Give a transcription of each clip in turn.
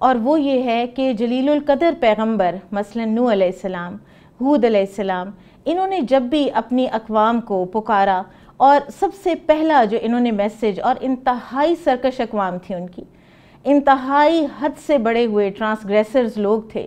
اور وہ یہ ہے کہ جلیل القدر پیغمبر مثلا نوح علیہ السلام، ہود علیہ السلام، انہوں نے جب بھی اپنی اقوام کو پکارا، اور سب سے پہلا جو انہوں نے میسیج، اور انتہائی سرکش اقوام تھی ان کی، انتہائی حد سے بڑے ہوئے ٹرانسگریسرز لوگ تھے،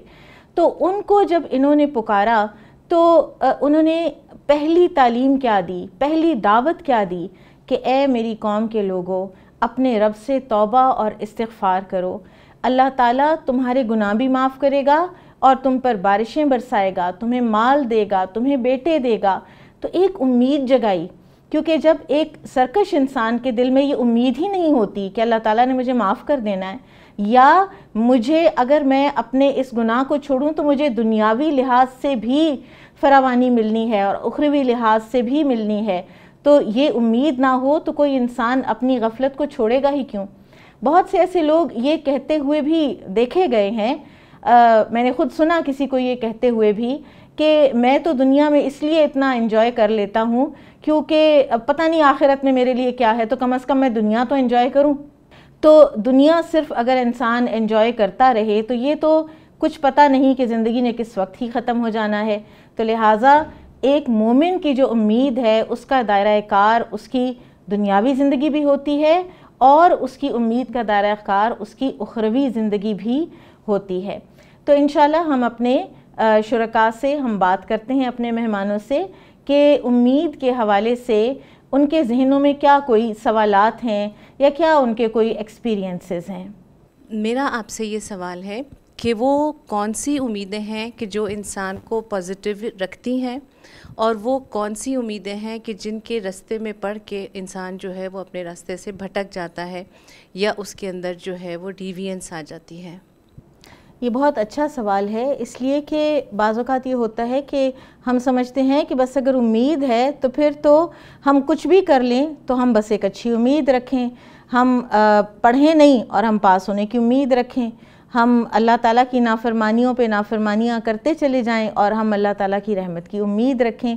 تو ان کو جب انہوں نے پکارا تو انہوں نے پہلی تعلیم کیا دی، پہلی دعوت کیا دی کہ اے میری قوم کے لوگوں، اپنے رب سے توبہ اور استغفار کرو، اللہ تعالیٰ تمہارے گناہ بھی معاف کرے گا اور تم پر بارشیں برسائے گا، تمہیں مال دے گا، تمہیں بیٹے دے گا۔ تو ایک امید جگائی، کیونکہ جب ایک سرکش انسان کے دل میں یہ امید ہی نہیں ہوتی کہ اللہ تعالیٰ نے مجھے معاف کر دینا ہے، یا مجھے اگر میں اپنے اس گناہ کو چھوڑوں تو مجھے دنیاوی لحاظ سے بھی فراوانی ملنی ہے اور اخروی لحاظ سے بھی ملنی ہے، تو یہ امید نہ ہو تو کوئی انسان اپنی غفلت کو چھوڑے گا ہی کیوں؟ بہت سے ایسے لوگ یہ کہتے ہوئے بھی دیکھے گئے ہیں، میں نے خود سنا کسی کو یہ کہتے ہوئے بھی کہ میں تو دنیا میں اس لیے اتنا انجوائے کر لیتا ہوں کیونکہ پتہ نہیں آخرت میں میرے لیے کیا ہے، تو کم از کم میں دنیا تو انجوائے کروں۔ تو دنیا صرف اگر انسان انجوائے کرتا رہے تو یہ تو کچھ پتہ نہیں کہ زندگی نے کس وقت ہی ختم ہو جانا ہے، تو لہٰذا ایک مومن کی جو امید ہے اس کا دائرہ کار اس کی دنیاوی زندگی بھی ہوتی ہے، اور اس کی امید کا دائرہ کار اس کی اخروی زندگی بھی ہوتی ہے۔ تو انشاءاللہ ہم اپنے شرکاء سے ہم بات کرتے ہیں، اپنے مہمانوں سے، کہ امید کے حوالے سے ان کے ذہنوں میں کیا کوئی سوالات ہیں یا کیا ان کے کوئی ایکسپیرینسز ہیں۔ میرا آپ سے یہ سوال ہے کہ وہ کون سی امیدیں ہیں کہ جو انسان کو پازیٹیو رکھتی ہیں، اور وہ کون سی امیدیں ہیں کہ جن کے راستے میں پڑھ کے انسان جو ہے وہ اپنے راستے سے بھٹک جاتا ہے یا اس کے اندر جو ہے وہ ڈیوینس آ جاتی ہے؟ یہ بہت اچھا سوال ہے، اس لیے کہ بعض اوقات یہ ہوتا ہے کہ ہم سمجھتے ہیں کہ بس اگر امید ہے تو پھر تو ہم کچھ بھی کر لیں تو ہم بس ایک اچھی امید رکھیں، ہم پڑھیں نہیں اور ہم پاس ہونے کی امید رکھیں، ہم اللہ تعالیٰ کی نافرمانیوں پہ نافرمانیاں کرتے چلے جائیں اور ہم اللہ تعالیٰ کی رحمت کی امید رکھیں۔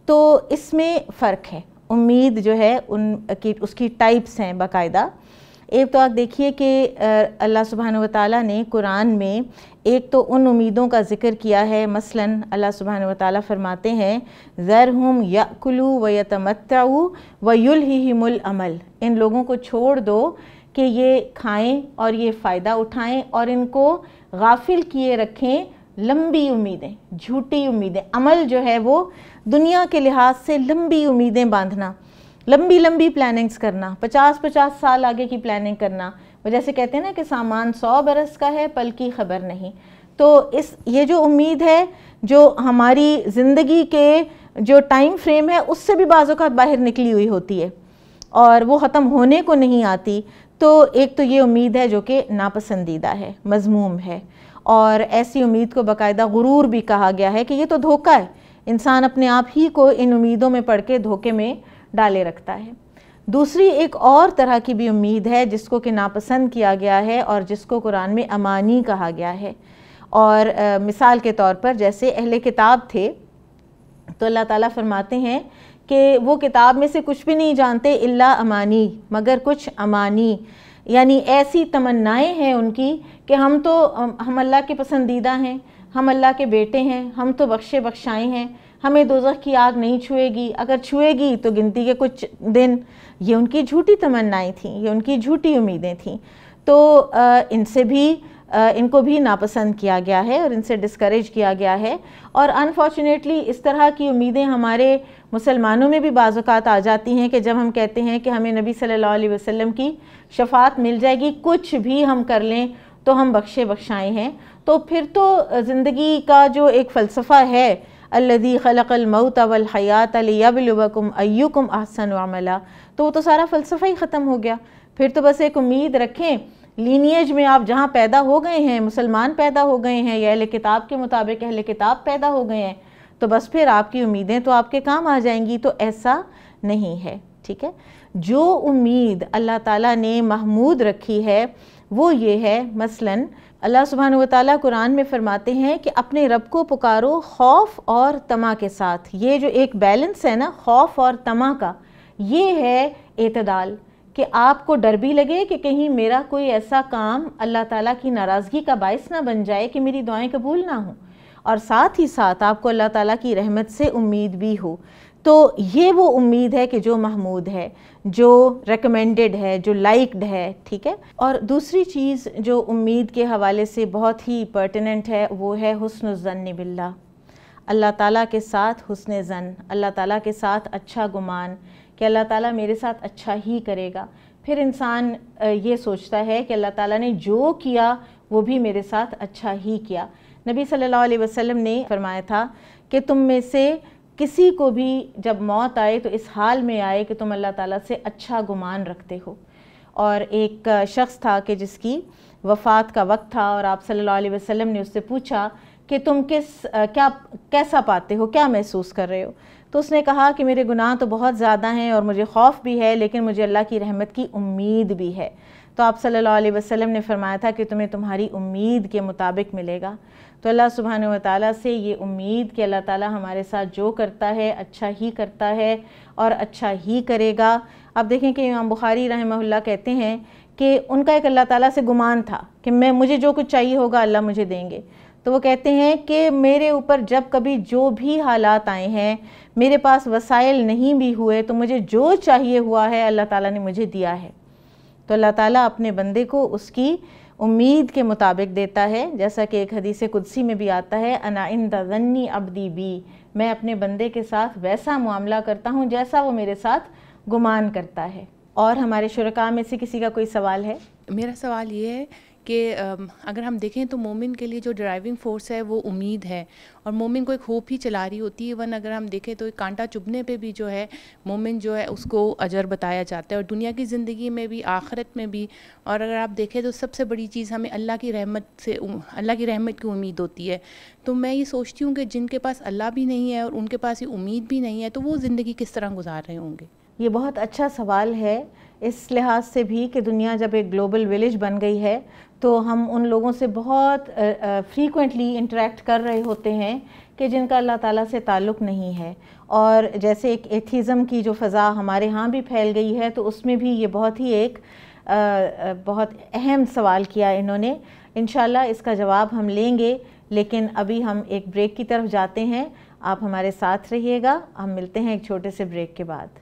تو اس میں فرق ہے، امید جو ہے اس کی ٹائپس ہیں باقاعدہ۔ ایک تو آپ دیکھیے کہ اللہ سبحانہ وتعالیٰ نے قرآن میں ایک تو ان امیدوں کا ذکر کیا ہے، مثلاً اللہ سبحانہ وتعالیٰ فرماتے ہیں ذَرْهُمْ يَأْكُلُوا وَيَتَمَتَّعُوا وَيُلْهِهِمُ الْأَمَلُ، ان لوگوں کو چھوڑ دو کہ یہ کھائیں اور یہ فائدہ اٹھائیں اور ان کو غافل کیے رکھیں لمبی امیدیں، جھوٹی امیدیں۔ عمل جو ہے وہ دنیا کے لحاظ سے لمبی امیدیں باندھنا، لمبی لمبی پلاننگز کرنا، 50 سال آگے کی پلاننگ کرنا، وہ جیسے کہتے ہیں نا کہ سامان 100 برس کا ہے پل کی خبر نہیں۔ تو یہ جو امید ہے جو ہماری زندگی کے جو ٹائم فریم ہے اس سے بھی بعض اوقات باہر نکلی ہوئی ہوتی ہے اور وہ ختم ہونے کو نہیں آتی، تو ایک تو یہ امید ہے جو کہ ناپسندیدہ ہے، مذموم ہے، اور ایسی امید کو باقاعدہ غرور بھی کہا گیا ہے کہ یہ تو دھوکہ ہے، انسان اپنے آپ ہی کو ان امیدوں میں پڑھ کے دھوکے میں ڈالے رکھتا ہے۔ دوسری ایک اور طرح کی بھی امید ہے جس کو کہ ناپسند کیا گیا ہے اور جس کو قرآن میں امانی کہا گیا ہے، اور مثال کے طور پر جیسے اہل کتاب تھے تو اللہ تعالیٰ فرماتے ہیں کہ وہ کتاب میں سے کچھ بھی نہیں جانتے الا امانی، مگر کچھ امانی، یعنی ایسی تمنائیں ہیں ان کی کہ ہم اللہ کے پسندیدہ ہیں، ہم اللہ کے بیٹے ہیں، ہم تو بخشے بخشائے ہیں، ہمیں دوزخ کی آگ نہیں چھوئے گی، اگر چھوئے گی تو گنتی کے کچھ دن۔ یہ ان کی جھوٹی تمنائیں تھیں، یہ ان کی جھوٹی امیدیں تھیں، تو ان کو بھی ناپسند کیا گیا ہے اور ان سے ڈسکریج کیا گیا ہے۔ اور انفارچونیٹلی اس طرح کی امیدیں ہمارے مسلمانوں میں بھی بعض اوقات آ جاتی ہیں کہ جب ہم کہتے ہیں کہ ہمیں نبی صلی اللہ علیہ وسلم کی شفاعت مل جائے گی، کچھ بھی ہم کر لیں تو ہم بخشے بخشائے ہیں، تو پھر تو زندگی کا جو ایک فلسفہ ہے الذی خلق الموت والحیات لیبلوکم ایکم احسن عملا، تو وہ تو سارا فلسفہ ہی ختم ہو گیا۔ پھر تو بس ایک امید رکھیں، لینیج میں آپ جہاں پیدا ہو گئے ہیں، مسلمان پیدا ہو گئے ہیں یا اہل کتاب کے مطابق اہل کتاب پیدا ہو گئے ہیں، تو بس پھر آپ کی امیدیں تو آپ کے کام آ جائیں گی، تو ایسا نہیں ہے، ٹھیک ہے۔ جو امید اللہ تعالیٰ نے محمود رکھی ہے وہ یہ ہے، مثلاً اللہ سبحانہ وتعالیٰ قرآن میں فرماتے ہیں کہ اپنے رب کو پکارو خوف اور طمع کے ساتھ۔ یہ جو ایک بیلنس ہے نا خوف اور طمع کا، یہ ہے اعتدال، کہ آپ کو ڈر بھی لگے کہ کہیں میرا کوئی ایسا کام اللہ تعالیٰ کی ناراضگی کا باعث نہ بن جائے کہ میری دعائیں قبول نہ ہوں، اور ساتھ ہی ساتھ آپ کو اللہ تعالیٰ کی رحمت سے امید بھی ہو. تو یہ وہ امید ہے کہ جو محمود ہے، جو ریکمینڈڈ ہے، جو لائکڈ ہے. ٹھیک ہے. اور دوسری چیز جو امید کے حوالے سے بہت ہی پرٹیننٹ ہے وہ ہے حسن الظن باللہ. اللہ تعالیٰ کے ساتھ حسن ظن، اللہ تعالیٰ کے ساتھ اچھا گمان کہ اللہ تعالیٰ میرے ساتھ اچھا ہی کرے گا. پھر انسان یہ سوچتا ہے کہ اللہ تعالیٰ نے جو کیا وہ بھی میرے ساتھ اچھا ہی کیا. نبی صلی اللہ علیہ وسلم نے فرمایا تھا کہ تم میں سے کسی کو بھی جب موت آئے تو اس حال میں آئے کہ تم اللہ تعالیٰ سے اچھا گمان رکھتے ہو. اور ایک شخص تھا کہ جس کی وفات کا وقت تھا، اور آپ صلی اللہ علیہ وسلم نے اس سے پوچھا کہ تم کیسا پاتے ہو، کیا محسوس کر رہے ہو؟ تو اس نے کہا کہ میرے گناہ تو بہت زیادہ ہیں اور مجھے خوف بھی ہے، لیکن مجھے اللہ کی رحمت کی امید بھی ہے. تو آپ صلی اللہ علیہ وسلم نے فرمایا تھا کہ تمہیں تمہاری امید کے مطابق ملے گا. تو اللہ سبحانہ و تعالیٰ سے یہ امید کہ اللہ تعالیٰ ہمارے ساتھ جو کرتا ہے اچھا ہی کرتا ہے اور اچھا ہی کرے گا. اب دیکھیں کہ امام بخاری رحمہ اللہ کہتے ہیں کہ ان کا ایک اللہ تعالیٰ سے گمان تھا کہ مجھے جو کچھ چاہیے ہوگا اللہ مجھے دیں گے. تو وہ کہتے ہیں کہ میرے اوپر جب کبھی جو بھی حالات آئے ہیں، میرے پاس وسائل نہیں بھی ہوئے، تو مجھے جو چاہیے ہوا ہے اللہ تعالیٰ نے مجھے دیا ہے. تو اللہ تعالیٰ اپنے بندے کو اس کی امید کے مطابق دیتا ہے، جیسا کہ ایک حدیث قدسی میں بھی آتا ہے، انا عند ظن عبدی بی، میں اپنے بندے کے ساتھ ویسا معاملہ کرتا ہوں جیسا وہ میرے ساتھ گمان کرتا ہے. اور ہمارے شرکاء میں سے کسی کا کوئی سوال ہے؟ میرا سوال یہ ہے کہ اگر ہم دیکھیں تو مومن کے لیے جو ڈرائیونگ فورس ہے وہ امید ہے، اور مومن کو ایک ہوپ ہی چلا رہی ہوتی ہے. ون اگر ہم دیکھیں تو ایک کانٹا چبھنے پہ بھی جو ہے مومن جو ہے اس کو اجر بتایا جاتا ہے، اور دنیا کی زندگی میں بھی آخرت میں بھی. اور اگر آپ دیکھیں تو سب سے بڑی چیز ہمیں اللہ کی رحمت کی امید ہوتی ہے. تو میں یہ سوچتی ہوں کہ جن کے پاس اللہ بھی نہیں ہے اور ان کے پاس یہ امید بھی نہیں ہے، تو وہ زندگی کس طرح گزار رہے ہوں گے؟ یہ بہت اچھا سوال ہے اس لحاظ سے بھی کہ دنیا جب ایک گلوبل ولیج بن گئی ہے تو ہم ان لوگوں سے بہت فریکوینٹلی انٹریکٹ کر رہے ہوتے ہیں کہ جن کا اللہ تعالیٰ سے تعلق نہیں ہے. اور جیسے ایک ایتھیزم کی جو فضا ہمارے ہاں بھی پھیل گئی ہے، تو اس میں بھی یہ بہت ہی ایک بہت اہم سوال کیا انہوں نے. انشاءاللہ اس کا جواب ہم لیں گے، لیکن ابھی ہم ایک بریک کی طرف جاتے ہیں. آپ ہمارے ساتھ رہیے گا، ہم ملتے ہیں ایک چھوٹے سے بریک کے بعد.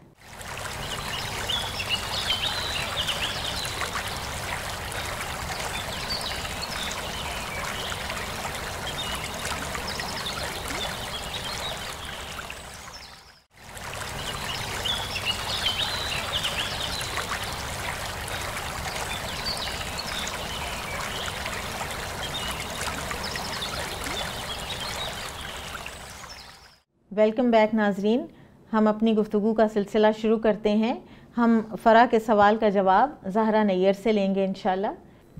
ویلکم بیک ناظرین. ہم اپنی گفتگو کا سلسلہ شروع کرتے ہیں. ہم فرا کے سوال کا جواب زہرا نیئر سے لیں گے انشاءاللہ.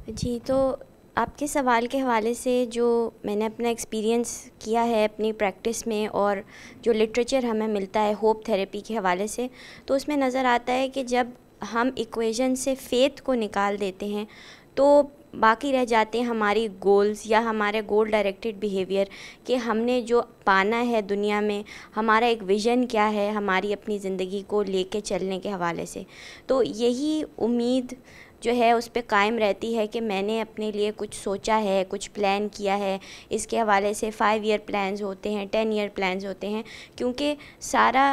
جی، تو آپ کے سوال کے حوالے سے جو میں نے اپنا ایکسپیرینس کیا ہے اپنی پریکٹس میں، اور جو لٹریچر ہمیں ملتا ہے ہوپ تھیراپی کے حوالے سے، تو اس میں نظر آتا ہے کہ جب ہم ایکویژن سے فیتھ کو نکال دیتے ہیں تو باقی رہ جاتے ہیں ہماری گولز یا ہمارے گول ڈائریکٹڈ بیہیویئر، کہ ہم نے جو پانا ہے دنیا میں، ہمارا ایک ویژن کیا ہے ہماری اپنی زندگی کو لے کے چلنے کے حوالے سے. تو یہی امید جو ہے اس پہ قائم رہتی ہے کہ میں نے اپنے لیے کچھ سوچا ہے، کچھ پلان کیا ہے. اس کے حوالے سے 5 ایئر پلانز ہوتے ہیں، 10 ایئر پلانز ہوتے ہیں، کیونکہ سارا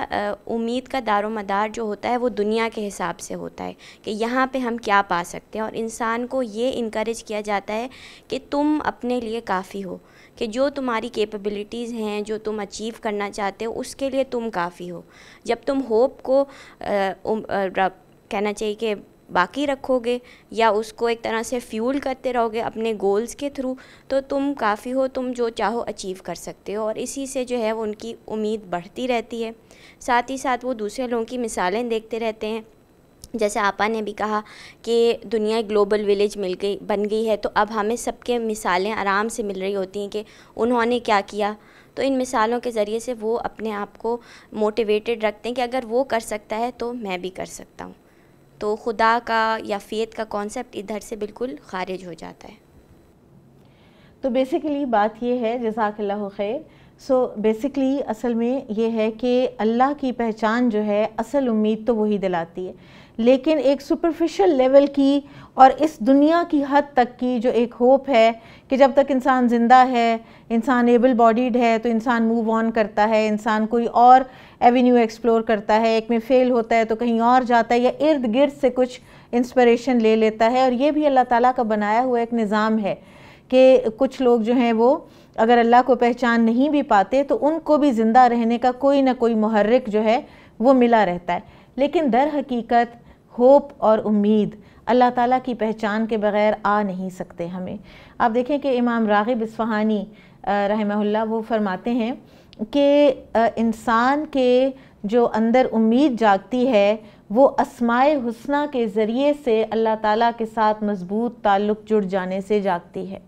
امید کا دار و مدار جو ہوتا ہے وہ دنیا کے حساب سے ہوتا ہے کہ یہاں پہ ہم کیا پا سکتے ہیں. اور انسان کو یہ انکریج کیا جاتا ہے کہ تم اپنے لیے کافی ہو، کہ جو تمہاری کیپیبلٹیز ہیں، جو تم اچیو کرنا چاہتے ہو، اس کے لیے تم کافی ہو. جب تم ہوپ کو کہنا چاہیے کہ باقی رکھو گے یا اس کو ایک طرح سے فیول کرتے رہو گے اپنے گولز کے تھرو، تو تم کافی ہو، تم جو چاہو اچیو کر سکتے ہو. اور اسی سے جو ہے وہ ان کی امید بڑھتی رہتی ہے. ساتھ ہی ساتھ وہ دوسرے لوگوں کی مثالیں دیکھتے رہتے ہیں. جیسے آپا نے بھی کہا کہ دنیا گلوبل ولیج بن گئی ہے، تو اب ہمیں سب کے مثالیں آرام سے مل رہی ہوتی ہیں کہ انہوں نے کیا کیا. تو ان مثالوں کے ذریعے سے وہ اپنے آپ کو موٹیویٹڈ رکھتے ہیں کہ اگر وہ کر سکتا ہے تو میں بھی کر سکتا ہوں. تو خدا کا یا فیتھ کا کانسیپٹ ادھر سے بالکل خارج ہو جاتا ہے. تو بیسیکلی بات یہ ہے، جزاک اللہ خیر، سو بیسکلی اصل میں یہ ہے کہ اللہ کی پہچان جو ہے اصل امید تو وہی دلاتی ہے، لیکن ایک سپرفیشل لیول کی اور اس دنیا کی حد تک کی جو ایک ہوپ ہے کہ جب تک انسان زندہ ہے، انسان ایبل باڈیڈ ہے تو انسان موو آن کرتا ہے، انسان کوئی اور ایونیو ایکسپلور کرتا ہے، ایک میں فیل ہوتا ہے تو کہیں اور جاتا ہے یا ارد گرد سے کچھ انسپریشن لے لیتا ہے. اور یہ بھی اللہ تعالیٰ کا بنایا ہوا ایک نظام ہے کہ کچھ لوگ جو ہیں وہ اگر اللہ کو پہچان نہیں بھی پاتے تو ان کو بھی زندہ رہنے کا کوئی نہ کوئی محرک جو ہے وہ ملا رہتا ہے. لیکن در حقیقت ہوپ اور امید اللہ تعالیٰ کی پہچان کے بغیر آ نہیں سکتے ہمیں. آپ دیکھیں کہ امام راغب اصفہانی رحمہ اللہ وہ فرماتے ہیں کہ انسان کے جو اندر امید جاگتی ہے وہ اسماء حسنہ کے ذریعے سے اللہ تعالیٰ کے ساتھ مضبوط تعلق جڑ جانے سے جاگتی ہے.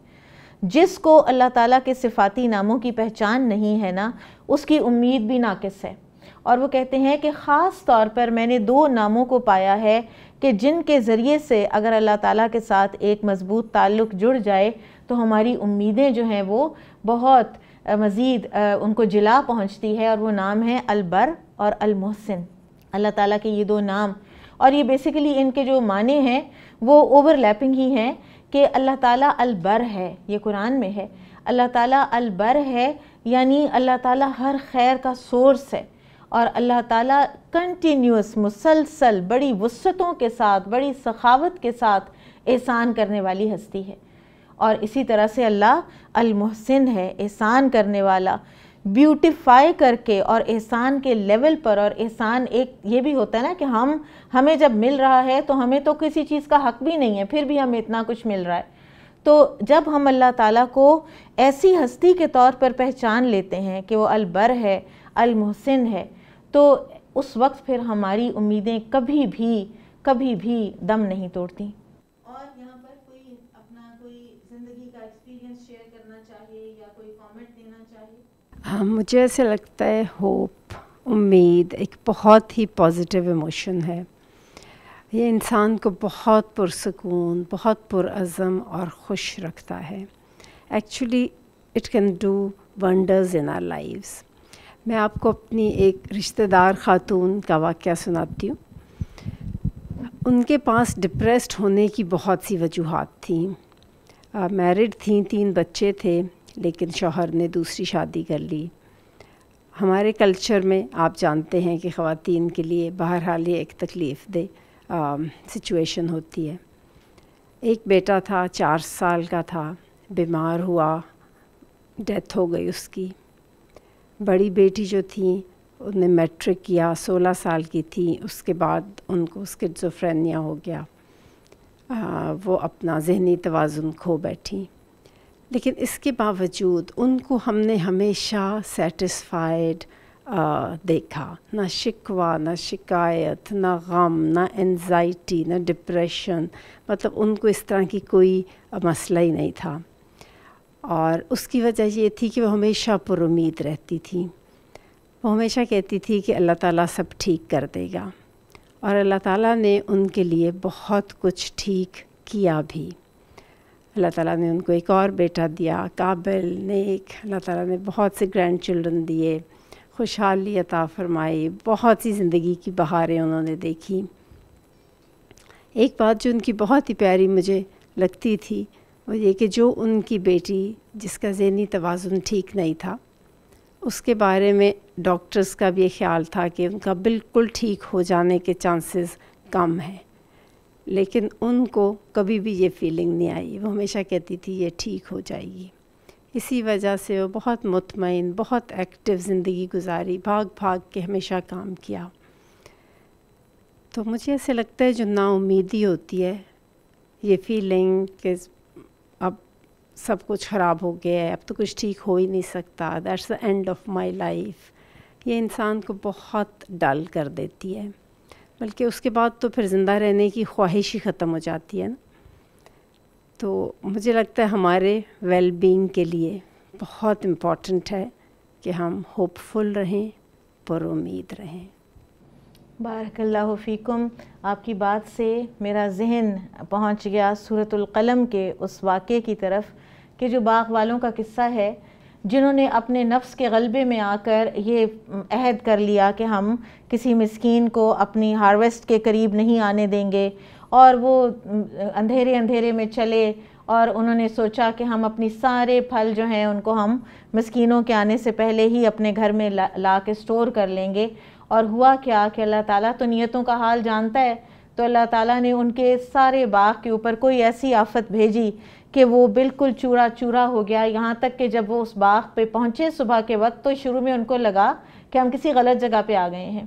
جس کو اللہ تعالیٰ کے صفاتی ناموں کی پہچان نہیں ہے نا، اس کی امید بھی ناقص ہے. اور وہ کہتے ہیں کہ خاص طور پر میں نے 2 ناموں کو پایا ہے کہ جن کے ذریعے سے اگر اللہ تعالیٰ کے ساتھ ایک مضبوط تعلق جڑ جائے تو ہماری امیدیں جو ہیں وہ بہت مزید ان کو جلا پہنچتی ہے، اور وہ نام ہے البر اور المحسن. اللہ تعالیٰ کے یہ 2 نام، اور یہ بیسیکلی ان کے جو معنی ہیں وہ اوور لیپنگ ہی ہیں کہ اللہ تعالیٰ البر ہے، یہ قرآن میں ہے. اللہ تعالیٰ البر ہے یعنی اللہ تعالیٰ ہر خیر کا سورس ہے، اور اللہ تعالیٰ کنٹینیوس مسلسل بڑی وسعتوں کے ساتھ بڑی سخاوت کے ساتھ احسان کرنے والی ہستی ہے. اور اسی طرح سے اللہ المحسن ہے، احسان کرنے والا، بیوٹیفائی کر کے اور احسان کے لیول پر. اور احسان ایک یہ بھی ہوتا ہے نا کہ ہمیں جب مل رہا ہے تو ہمیں تو کسی چیز کا حق بھی نہیں ہے، پھر بھی ہمیں اتنا کچھ مل رہا ہے. تو جب ہم اللہ تعالیٰ کو ایسی ہستی کے طور پر پہچان لیتے ہیں کہ وہ البر ہے، المحسن ہے، تو اس وقت پھر ہماری امیدیں کبھی بھی دم نہیں توڑتی. اور یہاں پر کوئی اپنا کوئی زندگی کا ایکسپیرینس شیئر کرنا چاہیے یا کوئی کامنٹ دینا چاہیے؟ مجھے ایسے لگتا ہے ہوپ، امید ایک بہت ہی پازیٹیو ایموشن ہے. یہ انسان کو بہت پرسکون، بہت پرعزم اور خوش رکھتا ہے. Actually it can do wonders in our lives. میں آپ کو اپنی ایک رشتہ دار خاتون کا واقعہ سناتی ہوں. ان کے پاس ڈپریسڈ ہونے کی بہت سی وجوہات تھیں. میرڈ تھیں، 3 بچے تھے، لیکن شوہر نے دوسری شادی کر لی. ہمارے کلچر میں آپ جانتے ہیں کہ خواتین کے لیے بہرحال یہ ایک تکلیف دہ سچویشن ہوتی ہے. ایک بیٹا تھا، 4 سال کا تھا، بیمار ہوا، ڈیتھ ہو گئی اس کی. بڑی بیٹی جو تھیں انہوں نے میٹرک کیا، 16 سال کی تھی. اس کے بعد ان کو اسکیزوفرینیا ہو گیا، وہ اپنا ذہنی توازن کھو بیٹھیں. لیکن اس کے باوجود ان کو ہم نے ہمیشہ سیٹسفائیڈ دیکھا. نہ شکوہ، نہ شکایت، نہ غم، نہ انزائٹی، نہ ڈپریشن. مطلب ان کو اس طرح کی کوئی مسئلہ ہی نہیں تھا. اور اس کی وجہ یہ تھی کہ وہ ہمیشہ پر امید رہتی تھی. وہ ہمیشہ کہتی تھی کہ اللہ تعالیٰ سب ٹھیک کر دے گا. اور اللہ تعالیٰ نے ان کے لیے بہت کچھ ٹھیک کیا بھی. اللہ تعالیٰ نے ان کو ایک اور بیٹا دیا، قابل، نیک. اللہ تعالیٰ نے بہت سے گرینڈ چلڈرن دیے، خوشحالی عطا فرمائی، بہت سی زندگی کی بہاریں انہوں نے دیکھی. ایک بات جو ان کی بہت ہی پیاری مجھے لگتی تھی وہ یہ کہ جو ان کی بیٹی جس کا ذہنی توازن ٹھیک نہیں تھا، اس کے بارے میں ڈاکٹرز کا بھی یہ خیال تھا کہ ان کا بالکل ٹھیک ہو جانے کے چانسز کم ہیں. لیکن ان کو کبھی بھی یہ فیلنگ نہیں آئی. وہ ہمیشہ کہتی تھی یہ ٹھیک ہو جائے گی. اسی وجہ سے وہ بہت مطمئن، بہت ایکٹیو زندگی گزاری، بھاگ کے ہمیشہ کام کیا. تو مجھے ایسے لگتا ہے جو نا امیدی ہوتی ہے، یہ فیلنگ کہ اب سب کچھ خراب ہو گیا ہے، اب تو کچھ ٹھیک ہو ہی نہیں سکتا، that's the and of my life, یہ انسان کو بہت ڈل کر دیتی ہے. بلکہ اس کے بعد تو پھر زندہ رہنے کی خواہش ہی ختم ہو جاتی ہے نا. تو مجھے لگتا ہے ہمارے ویل بینگ کے لیے بہت امپورٹنٹ ہے کہ ہم ہوپ فل رہیں، پر امید رہیں. بارک اللہ فیکم. آپ کی بات سے میرا ذہن پہنچ گیا سورۃ القلم کے اس واقعے کی طرف کہ جو باغ والوں کا قصہ ہے جنہوں نے اپنے نفس کے غلبے میں آ کر یہ عہد کر لیا کہ ہم کسی مسکین کو اپنی ہارویسٹ کے قریب نہیں آنے دیں گے، اور وہ اندھیرے میں چلے اور انہوں نے سوچا کہ ہم اپنی سارے پھل جو ہیں ان کو ہم مسکینوں کے آنے سے پہلے ہی اپنے گھر میں لا کے سٹور کر لیں گے. اور ہوا کیا کہ اللہ تعالیٰ تو نیتوں کا حال جانتا ہے، تو اللہ تعالیٰ نے ان کے سارے باغ کے اوپر کوئی ایسی آفت بھیجی کہ وہ بالکل چورا چورا ہو گیا. یہاں تک کہ جب وہ اس باغ پہ پہنچے صبح کے وقت، تو شروع میں ان کو لگا کہ ہم کسی غلط جگہ پہ آ گئے ہیں،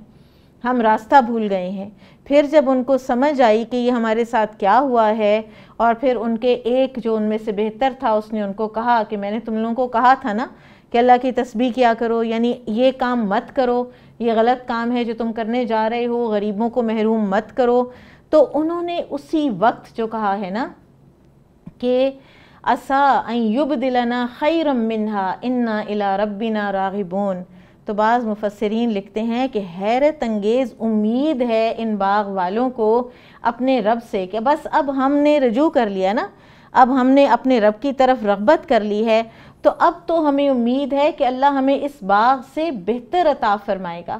ہم راستہ بھول گئے ہیں. پھر جب ان کو سمجھ آئی کہ یہ ہمارے ساتھ کیا ہوا ہے، اور پھر ان کے ایک جو ان میں سے بہتر تھا اس نے ان کو کہا کہ میں نے تم لوگوں کو کہا تھا نا کہ اللہ کی تسبیح کیا کرو، یعنی یہ کام مت کرو، یہ غلط کام ہے جو تم کرنے جا رہے ہو، غریبوں کو محروم مت کرو. تو انہوں نے اسی وقت جو کہا ہے نا کہ عسیٰ ان یبدلنا خیرا منہا انا الی ربنا راغبون. تو بعض مفسرین لکھتے ہیں کہ حیرت انگیز امید ہے ان باغ والوں کو اپنے رب سے کہ بس اب ہم نے رجوع کر لیا نا، اب ہم نے اپنے رب کی طرف رغبت کر لی ہے، تو اب تو ہمیں امید ہے کہ اللہ ہمیں اس باغ سے بہتر عطا فرمائے گا،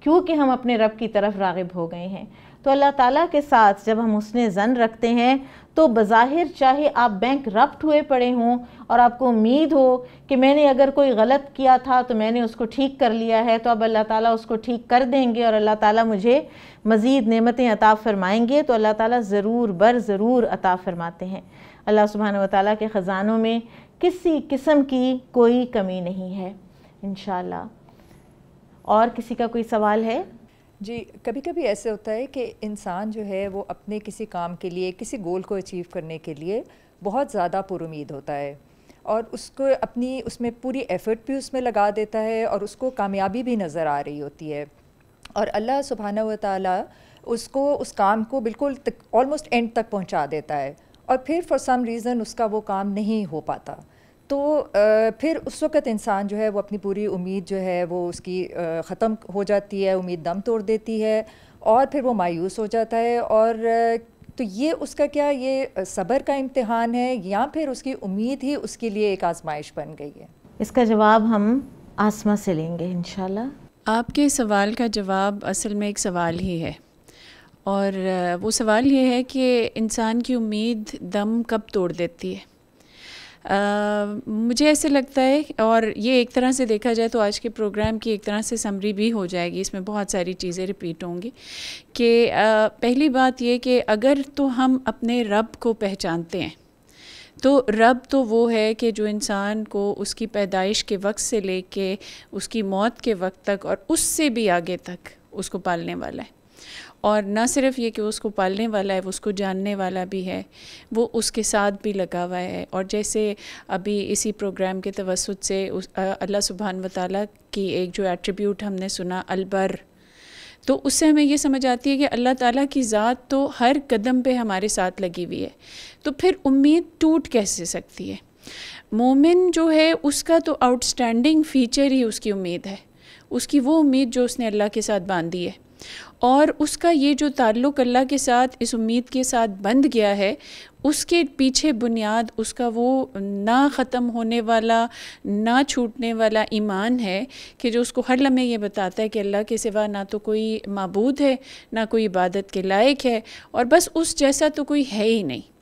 کیونکہ ہم اپنے رب کی طرف راغب ہو گئے ہیں. تو اللہ تعالیٰ کے ساتھ جب ہم حسن ظن رکھتے ہیں تو بظاہر چاہے آپ بینک رپٹ ہوئے پڑے ہوں اور آپ کو امید ہو کہ میں نے اگر کوئی غلط کیا تھا تو میں نے اس کو ٹھیک کر لیا ہے، تو اب اللہ تعالیٰ اس کو ٹھیک کر دیں گے اور اللہ تعالیٰ مجھے مزید نعمتیں عطا فرمائیں گے، تو اللہ تعالیٰ ضرور ضرور عطا فرماتے ہیں. اللہ سبحانہ وتعالیٰ کے خزانوں میں کسی قسم کی کوئی کمی نہیں ہے انشاءاللہ. اور کسی کا کوئی سوال ہے؟ جی، کبھی کبھی ایسے ہوتا ہے کہ انسان جو ہے وہ اپنے کسی کام کے لیے، کسی گول کو اچیو کرنے کے لیے بہت زیادہ پر امید ہوتا ہے، اور اس کو اپنی اس میں پوری ایفرٹ بھی اس میں لگا دیتا ہے، اور اس کو کامیابی بھی نظر آ رہی ہوتی ہے، اور اللہ سبحانہ و تعالیٰ اس کو اس کام کو بالکل آلموسٹ اینڈ تک پہنچا دیتا ہے، اور پھر فار سم ریزن اس کا وہ کام نہیں ہو پاتا. تو پھر اس وقت انسان جو ہے وہ اپنی پوری امید جو ہے وہ اس کی ختم ہو جاتی ہے، امید دم توڑ دیتی ہے، اور پھر وہ مایوس ہو جاتا ہے. اور تو یہ اس کا کیا یہ صبر کا امتحان ہے، یا پھر اس کی امید ہی اس کے لیے ایک آزمائش بن گئی ہے؟ اس کا جواب ہم آسمہ سے لیں گے انشاءاللہ. آپ کے سوال کا جواب اصل میں ایک سوال ہی ہے، اور وہ سوال یہ ہے کہ انسان کی امید دم کب توڑ دیتی ہے. مجھے ایسے لگتا ہے، اور یہ ایک طرح سے دیکھا جائے تو آج کے پروگرام کی ایک طرح سے سمری بھی ہو جائے گی، اس میں بہت ساری چیزیں ریپیٹ ہوں گی، کہ پہلی بات یہ کہ اگر تو ہم اپنے رب کو پہچانتے ہیں تو رب تو وہ ہے کہ جو انسان کو اس کی پیدائش کے وقت سے لے کے اس کی موت کے وقت تک اور اس سے بھی آگے تک اس کو پالنے والا ہے. اور نہ صرف یہ کہ اس کو پالنے والا ہے، وہ اس کو جاننے والا بھی ہے، وہ اس کے ساتھ بھی لگا ہوا ہے. اور جیسے ابھی اسی پروگرام کے توسط سے اللہ سبحانہ و تعالیٰ کی ایک جو ایٹریبیوٹ ہم نے سنا البر، تو اس سے ہمیں یہ سمجھ آتی ہے کہ اللہ تعالیٰ کی ذات تو ہر قدم پہ ہمارے ساتھ لگی ہوئی ہے. تو پھر امید ٹوٹ کیسے سکتی ہے؟ مومن جو ہے اس کا تو آؤٹ اسٹینڈنگ فیچر ہی اس کی امید ہے، اس کی وہ امید جو اس نے اللہ کے ساتھ باندھی ہے، اور اس کا یہ جو تعلق اللہ کے ساتھ اس امید کے ساتھ بندھ گیا ہے، اس کے پیچھے بنیاد اس کا وہ نہ ختم ہونے والا، نہ چھوٹنے والا ایمان ہے کہ جو اس کو ہر لمحے یہ بتاتا ہے کہ اللہ کے سوا نہ تو کوئی معبود ہے، نہ کوئی عبادت کے لائق ہے، اور بس اس جیسا تو کوئی ہے ہی نہیں.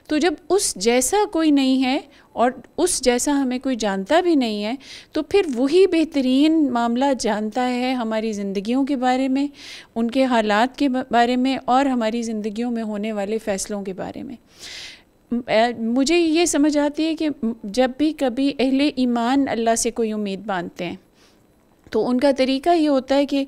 تو جب اس جیسا کوئی نہیں ہے اور اس جیسا ہمیں کوئی جانتا بھی نہیں ہے، تو پھر وہی بہترین معاملہ جانتا ہے ہماری زندگیوں کے بارے میں، ان کے حالات کے بارے میں، اور ہماری زندگیوں میں ہونے والے فیصلوں کے بارے میں. مجھے یہ سمجھ آتی ہے کہ جب بھی کبھی اہل ایمان اللہ سے کوئی امید باندھتے ہیں تو ان کا طریقہ یہ ہوتا ہے کہ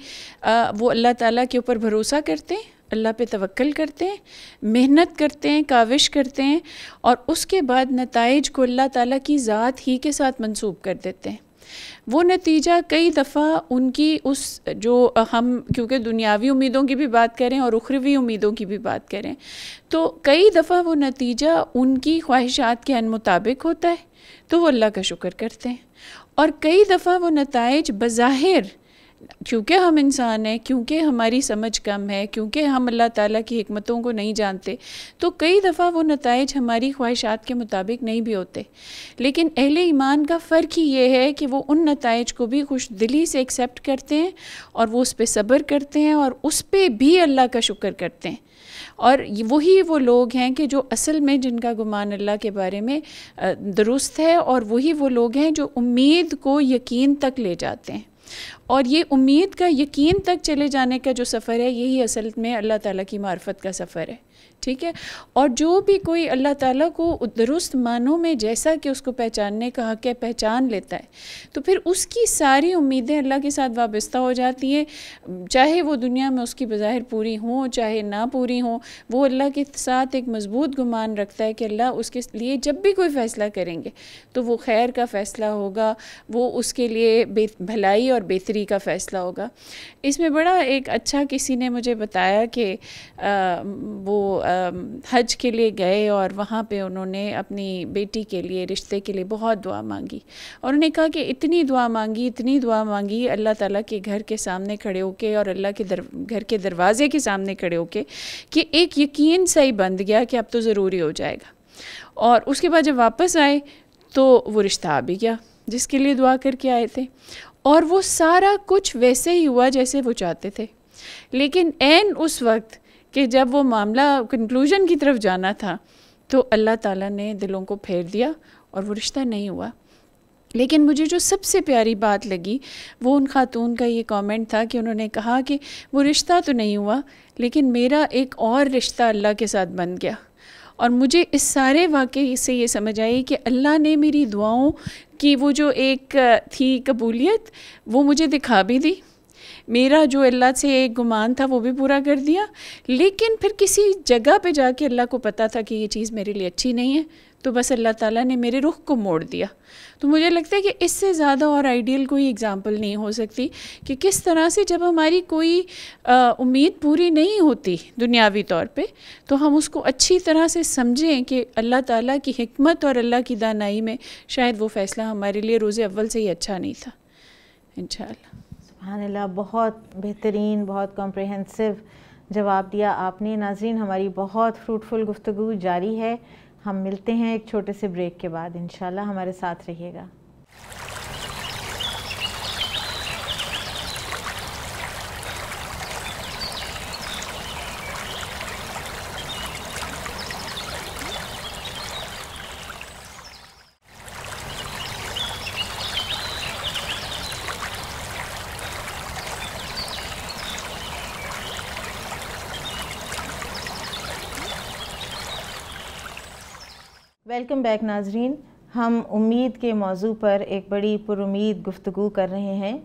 وہ اللہ تعالیٰ کے اوپر بھروسہ کرتے ہیں، اللہ پہ توکل کرتے ہیں، محنت کرتے ہیں، کاوش کرتے ہیں، اور اس کے بعد نتائج کو اللہ تعالیٰ کی ذات ہی کے ساتھ منسوب کر دیتے ہیں. وہ نتیجہ کئی دفعہ ان کی اس جو ہم کیونکہ دنیاوی امیدوں کی بھی بات کریں اور اخروی امیدوں کی بھی بات کریں، تو کئی دفعہ وہ نتیجہ ان کی خواہشات کے عین مطابق ہوتا ہے تو وہ اللہ کا شکر کرتے ہیں، اور کئی دفعہ وہ نتائج بظاہر کیونکہ ہم انسان ہیں، کیونکہ ہماری سمجھ کم ہے، کیونکہ ہم اللہ تعالیٰ کی حکمتوں کو نہیں جانتے، تو کئی دفعہ وہ نتائج ہماری خواہشات کے مطابق نہیں بھی ہوتے. لیکن اہل ایمان کا فرق ہی یہ ہے کہ وہ ان نتائج کو بھی خوش دلی سے ایکسیپٹ کرتے ہیں اور وہ اس پہ صبر کرتے ہیں اور اس پہ بھی اللہ کا شکر کرتے ہیں. اور وہی وہ لوگ ہیں کہ جو اصل میں جن کا گمان اللہ کے بارے میں درست ہے، اور وہی وہ لوگ ہیں جو امید کو یقین تک لے جاتے ہیں. اور یہ امید کا یقین تک چلے جانے کا جو سفر ہے، یہی اصل میں اللہ تعالیٰ کی معرفت کا سفر ہے. ٹھیک ہے. اور جو بھی کوئی اللہ تعالیٰ کو درست معنوں میں جیسا کہ اس کو پہچاننے کا حق ہے پہچان لیتا ہے، تو پھر اس کی ساری امیدیں اللہ کے ساتھ وابستہ ہو جاتی ہیں، چاہے وہ دنیا میں اس کی بظاہر پوری ہوں چاہے نہ پوری ہوں. وہ اللہ کے ساتھ ایک مضبوط گمان رکھتا ہے کہ اللہ اس کے لیے جب بھی کوئی فیصلہ کریں گے تو وہ خیر کا فیصلہ ہوگا، وہ اس کے لیے بھلائی اور بہتری کا فیصلہ ہوگا. اس میں بڑا ایک اچھا کسی نے مجھے بتایا کہ وہ حج کے لیے گئے اور وہاں پہ انہوں نے اپنی بیٹی کے لیے رشتے کے لیے بہت دعا مانگی، اور انہوں نے کہا کہ اتنی دعا مانگی اللہ تعالیٰ کے گھر کے سامنے کھڑے ہو کے اور اللہ کے گھر کے دروازے کے سامنے کھڑے ہو کے کہ ایک یقین سا ہی بند گیا کہ اب تو ضروری ہو جائے گا. اور اس کے بعد جب واپس آئے تو وہ رشتہ آ بھی گیا جس کے لیے دعا کر کے آئے تھے، اور وہ سارا کچھ ویسے ہی ہوا جیسے وہ چاہتے تھے. لیکن عین اس وقت کہ جب وہ معاملہ کنکلوژن کی طرف جانا تھا تو اللہ تعالیٰ نے دلوں کو پھیر دیا اور وہ رشتہ نہیں ہوا. لیکن مجھے جو سب سے پیاری بات لگی وہ ان خاتون کا یہ کامنٹ تھا کہ انہوں نے کہا کہ وہ رشتہ تو نہیں ہوا لیکن میرا ایک اور رشتہ اللہ کے ساتھ بن گیا. اور مجھے اس سارے واقعے سے یہ سمجھ آئی کہ اللہ نے میری دعاؤں کی وہ جو ایک تھی قبولیت وہ مجھے دکھا بھی دی، میرا جو اللہ سے ایک گمان تھا وہ بھی پورا کر دیا. لیکن پھر کسی جگہ پہ جا کے اللہ کو پتہ تھا کہ یہ چیز میرے لیے اچھی نہیں ہے، تو بس اللہ تعالیٰ نے میرے رخ کو موڑ دیا. تو مجھے لگتا ہے کہ اس سے زیادہ اور آئیڈیل کوئی اگزامپل نہیں ہو سکتی کہ کس طرح سے جب ہماری کوئی امید پوری نہیں ہوتی دنیاوی طور پہ تو ہم اس کو اچھی طرح سے سمجھیں کہ اللہ تعالیٰ کی حکمت اور اللہ کی دانائی میں شاید وہ فیصلہ ہمارے لیے روز اول سے ہی اچھا نہیں تھا. انشاءاللہ. سبحان اللہ، بہت بہترین، بہت کمپریہنسو جواب دیا آپ نے. ناظرین، ہماری بہت فروٹفل گفتگو جاری ہے. ہم ملتے ہیں ایک چھوٹے سے بریک کے بعد. انشاءاللہ ہمارے ساتھ رہیے گا. ویلکم بیک ناظرین. ہم امید کے موضوع پر ایک بڑی پر امید گفتگو کر رہے ہیں.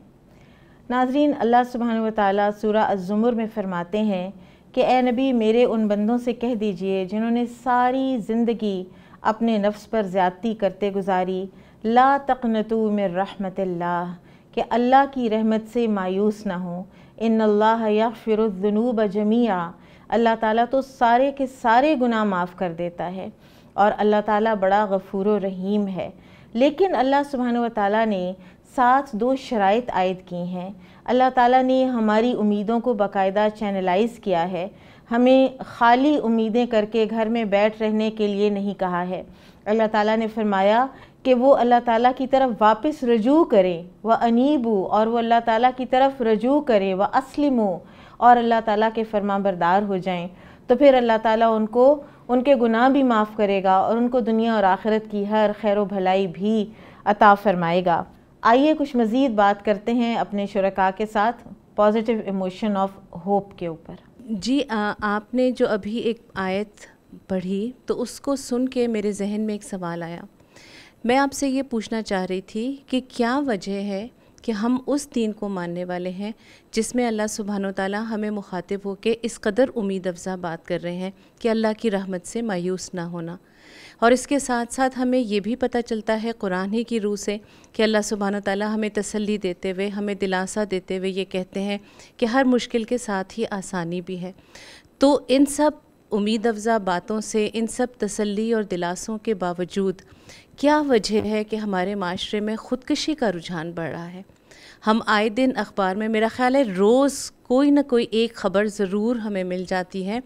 ناظرین، اللہ سبحانہ و تعالیٰ سورہ الزمر میں فرماتے ہیں کہ اے نبی، میرے ان بندوں سے کہہ دیجئے جنہوں نے ساری زندگی اپنے نفس پر زیادتی کرتے گزاری، لا تقنطوا من رحمت اللہ، کہ اللہ کی رحمت سے مایوس نہ ہوں. ان اللہ یغفر الذنوب جمیعا، اللہ تعالیٰ تو سارے کے سارے گناہ معاف کر دیتا ہے، اور اللہ تعالیٰ بڑا غفور و رحیم ہے. لیکن اللہ سبحانہ و تعالیٰ نے ساتھ دو شرائط عائد کی ہیں. اللہ تعالیٰ نے ہماری امیدوں کو باقاعدہ چینلائز کیا ہے. ہمیں خالی امیدیں کر کے گھر میں بیٹھ رہنے کے لیے نہیں کہا ہے. اللہ تعالیٰ نے فرمایا کہ وہ اللہ تعالیٰ کی طرف واپس رجوع کریں، وَأَنِيبُوا، اور وہ اللہ تعالیٰ کی طرف رجوع کریں، وَأَسْلِمُوا، اور اللہ تعالیٰ کے فرمان بردار ہو جائیں. تو پھر اللہ تعالیٰ ان کو ان کے گناہ بھی معاف کرے گا اور ان کو دنیا اور آخرت کی ہر خیر و بھلائی بھی عطا فرمائے گا. آئیے کچھ مزید بات کرتے ہیں اپنے شرکاء کے ساتھ پازیٹیو ایموشن آف ہوپ کے اوپر. جی، آپ نے جو ابھی ایک آیت پڑھی تو اس کو سن کے میرے ذہن میں ایک سوال آیا. میں آپ سے یہ پوچھنا چاہ رہی تھی کہ کیا وجہ ہے کہ ہم اس دین کو ماننے والے ہیں جس میں اللہ سبحانہ و تعالیٰ ہمیں مخاطب ہو کے اس قدر امید افزا بات کر رہے ہیں کہ اللہ کی رحمت سے مایوس نہ ہونا. اور اس کے ساتھ ساتھ ہمیں یہ بھی پتہ چلتا ہے قرآن ہی کی روح سے کہ اللہ سبحانہ و تعالیٰ ہمیں تسلی دیتے ہوئے، ہمیں دلاسا دیتے ہوئے یہ کہتے ہیں کہ ہر مشکل کے ساتھ ہی آسانی بھی ہے. تو ان سب امید افزا باتوں سے، ان سب تسلی اور دلاسوں کے باوجود کیا وجہ ہے کہ ہمارے معاشرے میں خودکشی کا رجحان بڑھ رہا ہے؟ ہم آئے دن اخبار میں میرا خیال ہے روز کوئی نہ کوئی ایک خبر ضرور ہمیں مل جاتی ہے،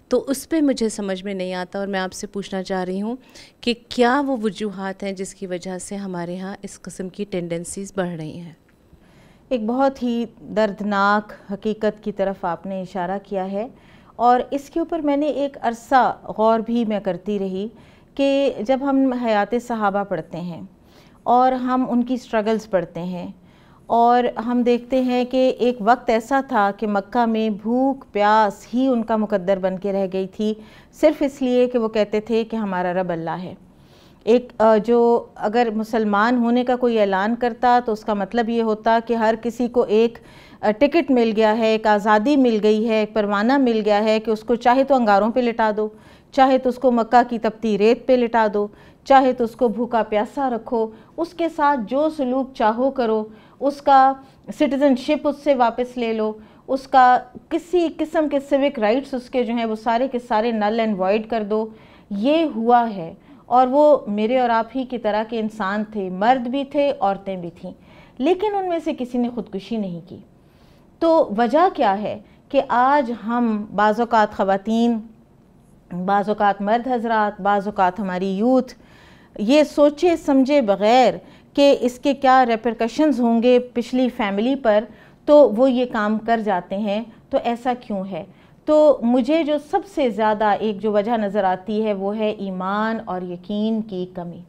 تو اس پہ مجھے سمجھ میں نہیں آتا، اور میں آپ سے پوچھنا چاہ رہی ہوں کہ کیا وہ وجوہات ہیں جس کی وجہ سے ہمارے ہاں اس قسم کی ٹینڈنسیز بڑھ رہی ہیں؟ ایک بہت ہی دردناک حقیقت کی طرف آپ نے اشارہ کیا ہے، اور اس کے اوپر میں نے ایک عرصہ غور بھی میں کرتی رہی کہ جب ہم حیات صحابہ پڑھتے ہیں اور ہم ان کی سٹرگلز پڑھتے ہیں، اور ہم دیکھتے ہیں کہ ایک وقت ایسا تھا کہ مکہ میں بھوک پیاس ہی ان کا مقدر بن کے رہ گئی تھی، صرف اس لیے کہ وہ کہتے تھے کہ ہمارا رب اللہ ہے۔ ایک جو اگر مسلمان ہونے کا کوئی اعلان کرتا تو اس کا مطلب یہ ہوتا کہ ہر کسی کو ایک ٹکٹ مل گیا ہے، ایک آزادی مل گئی ہے، ایک پروانہ مل گیا ہے کہ اس کو چاہے تو انگاروں پہ لٹا دو، چاہے تو اس کو مکہ کی تپتی ریت پہ لٹا دو، چاہے تو اس کو بھوکا پیاسا رکھو، اس کے ساتھ جو سلوک چاہو کرو، اس کا سٹیزن شپ اس سے واپس لے لو، اس کا کسی قسم کے سیوک رائٹس اس کے جو ہیں وہ سارے کے سارے نل اینڈ وائڈ کر دو۔ یہ ہوا ہے، اور وہ میرے اور آپ ہی کی طرح کے انسان تھے، مرد بھی تھے، عورتیں بھی تھیں، لیکن ان میں سے کسی نے خودکشی نہیں کی۔ تو وجہ کیا ہے کہ آج ہم بعض اوقات خواتین، بعض اوقات مرد حضرات، بعض اوقات ہماری یوتھ یہ سوچے سمجھے بغیر کہ اس کے کیا ریپرکشنز ہوں گے پچھلی فیملی پر، تو وہ یہ کام کر جاتے ہیں۔ تو ایسا کیوں ہے؟ تو مجھے جو سب سے زیادہ ایک جو وجہ نظر آتی ہے وہ ہے ایمان اور یقین کی کمی،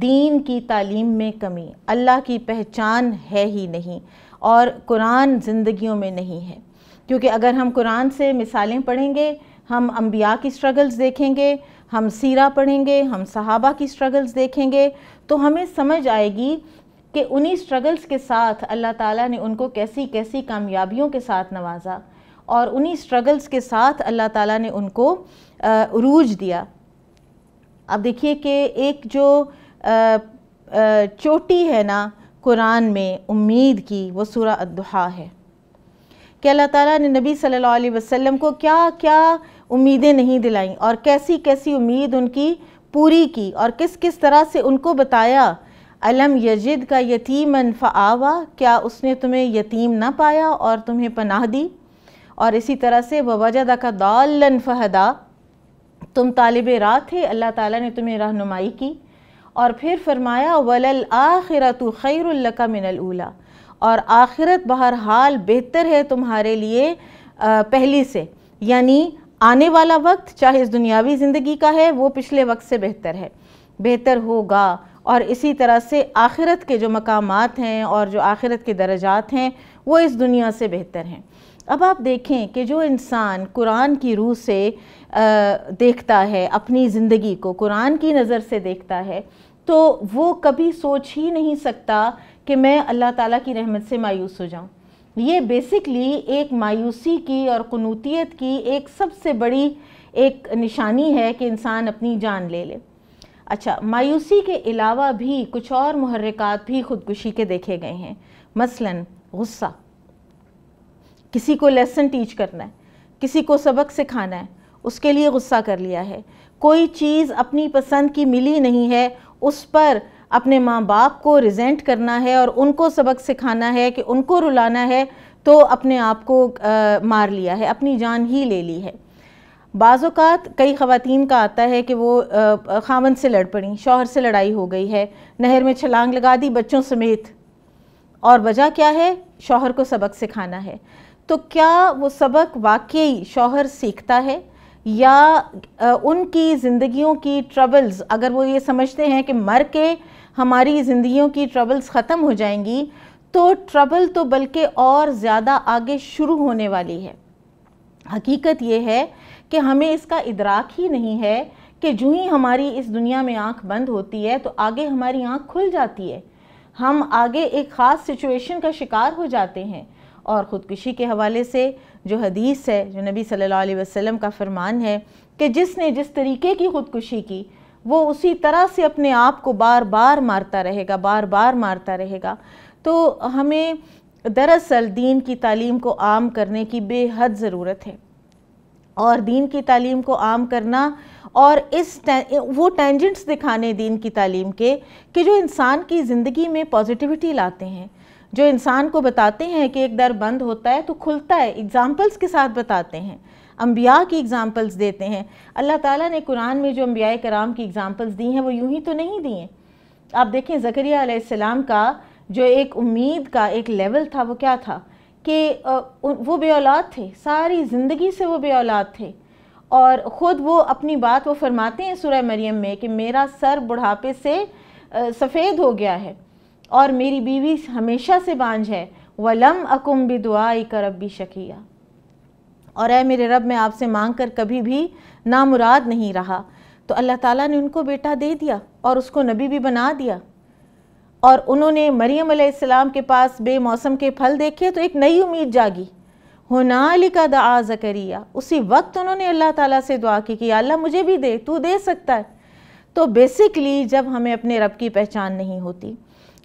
دین کی تعلیم میں کمی، اللہ کی پہچان ہے ہی نہیں، اور قرآن زندگیوں میں نہیں ہے۔ کیونکہ اگر ہم قرآن سے مثالیں پڑھیں گے، ہم انبیاء کی سٹرگلز دیکھیں گے، ہم سیرہ پڑھیں گے، ہم صحابہ کی سٹرگلز دیکھیں گے، تو ہمیں سمجھ آئے گی کہ انہی سٹرگلز کے ساتھ اللہ تعالیٰ نے ان کو کیسی کیسی کامیابیوں کے ساتھ نوازا، اور انہی سٹرگلز کے ساتھ اللہ تعالیٰ نے ان کو عروج دیا۔ اب دیکھیے کہ ایک جو چوٹی ہے نا قرآن میں امید کی، وہ سورہ الضحیٰ ہے، کہ اللہ تعالیٰ نے نبی صلی اللہ علیہ وسلم کو کیا کیا امیدیں نہیں دلائیں، اور کیسی کیسی امید ان کی پوری کی، اور کس کس طرح سے ان کو بتایا، علم یجد کا یتیمن فآوا، کیا اس نے تمہیں یتیم نہ پایا اور تمہیں پناہ دی، اور اسی طرح سے ووجدک ضالا فہدا، تم طالب راہ تھے، اللہ تعالیٰ نے تمہیں رہنمائی کی، اور پھر فرمایا وَلَلْآخِرَةُ خَيْرٌ لَكَ مِنَ الْأُولَى، اور آخرت بہرحال بہتر ہے تمہارے لیے پہلی سے، یعنی آنے والا وقت چاہے اس دنیاوی زندگی کا ہے وہ پچھلے وقت سے بہتر ہے، بہتر ہوگا، اور اسی طرح سے آخرت کے جو مقامات ہیں اور جو آخرت کے درجات ہیں وہ اس دنیا سے بہتر ہیں۔ اب آپ دیکھیں کہ جو انسان قرآن کی روح سے دیکھتا ہے اپنی زندگی کو، قرآن کی نظر سے دیکھتا ہے، تو وہ کبھی سوچ ہی نہیں سکتا کہ میں اللہ تعالیٰ کی رحمت سے مایوس ہو جاؤں۔ یہ بیسکلی ایک مایوسی کی اور قنوطیت کی ایک سب سے بڑی ایک نشانی ہے کہ انسان اپنی جان لے لے۔ اچھا، مایوسی کے علاوہ بھی کچھ اور محرکات بھی خودکشی کے دیکھے گئے ہیں، مثلاً غصہ، کسی کو لیسن ٹیچ کرنا ہے، کسی کو سبق سکھانا ہے، اس کے لیے غصہ کر لیا ہے، کوئی چیز اپنی پسند کی ملی نہیں ہے، اس پر اپنے ماں باپ کو ریزینٹ کرنا ہے اور ان کو سبق سکھانا ہے کہ ان کو رلانا ہے، تو اپنے آپ کو مار لیا ہے، اپنی جان ہی لے لی ہے۔ بعض اوقات کئی خواتین کا آتا ہے کہ وہ خاوند سے لڑ پڑیں، شوہر سے لڑائی ہو گئی ہے، نہر میں چھلانگ لگا دی بچوں سمیت، اور وجہ کیا ہے؟ شوہر کو سبق سکھانا ہے۔ تو کیا وہ سبق واقعی شوہر سیکھتا ہے، یا ان کی زندگیوں کی ٹربلز، اگر وہ یہ سمجھتے ہیں کہ مر کے ہماری زندگیوں کی ٹربلز ختم ہو جائیں گی، تو ٹربل تو بلکہ اور زیادہ آگے شروع ہونے والی ہے۔ حقیقت یہ ہے کہ ہمیں اس کا ادراک ہی نہیں ہے کہ جو ہی ہماری اس دنیا میں آنکھ بند ہوتی ہے تو آگے ہماری آنکھ کھل جاتی ہے، ہم آگے ایک خاص سچویشن کا شکار ہو جاتے ہیں۔ اور خودکشی کے حوالے سے جو حدیث ہے، جو نبی صلی اللہ علیہ وسلم کا فرمان ہے کہ جس نے جس طریقے کی خودکشی کی وہ اسی طرح سے اپنے آپ کو بار بار مارتا رہے گا، بار بار مارتا رہے گا۔ تو ہمیں دراصل دین کی تعلیم کو عام کرنے کی بے حد ضرورت ہے، اور دین کی تعلیم کو عام کرنا اور وہ ٹینجنٹس دکھانے دین کی تعلیم کے کہ جو انسان کی زندگی میں پازیٹیوٹی لاتے ہیں، جو انسان کو بتاتے ہیں کہ ایک در بند ہوتا ہے تو کھلتا ہے، اگزامپلس کے ساتھ بتاتے ہیں، انبیاء کی اگزامپلس دیتے ہیں۔ اللہ تعالیٰ نے قرآن میں جو انبیاء کرام کی اگزامپلس دی ہیں وہ یوں ہی تو نہیں دی ہیں۔ آپ دیکھیں زکریا علیہ السلام کا جو ایک امید کا ایک لیول تھا وہ کیا تھا کہ وہ بے اولاد تھے، ساری زندگی سے وہ بے اولاد تھے، اور خود وہ اپنی بات وہ فرماتے ہیں سورہ مریم میں کہ میرا سر بڑھاپے سے سفید ہو گیا ہے اور میری بیوی ہمیشہ سے بانجھ ہے، وَلَمْ أَكُمْ بِدُعَائِكَ رَبِّ شَقِيًّا، اور اے میرے رب میں آپ سے مانگ کر کبھی بھی نامراد نہیں رہا۔ تو اللہ تعالیٰ نے ان کو بیٹا دے دیا اور اس کو نبی بھی بنا دیا، اور انہوں نے مریم علیہ السلام کے پاس بے موسم کے پھل دیکھے تو ایک نئی امید جاگی۔ ہُنَالِكَ دَعَا زَكَرِيَّا، اسی وقت انہوں نے اللہ تعالیٰ سے دعا کی کہ یا اللہ مجھے بھی دے، تو دے سکتا ہے۔ تو بیسکلی جب ہمیں اپنے رب کی پہچان نہیں ہوتی،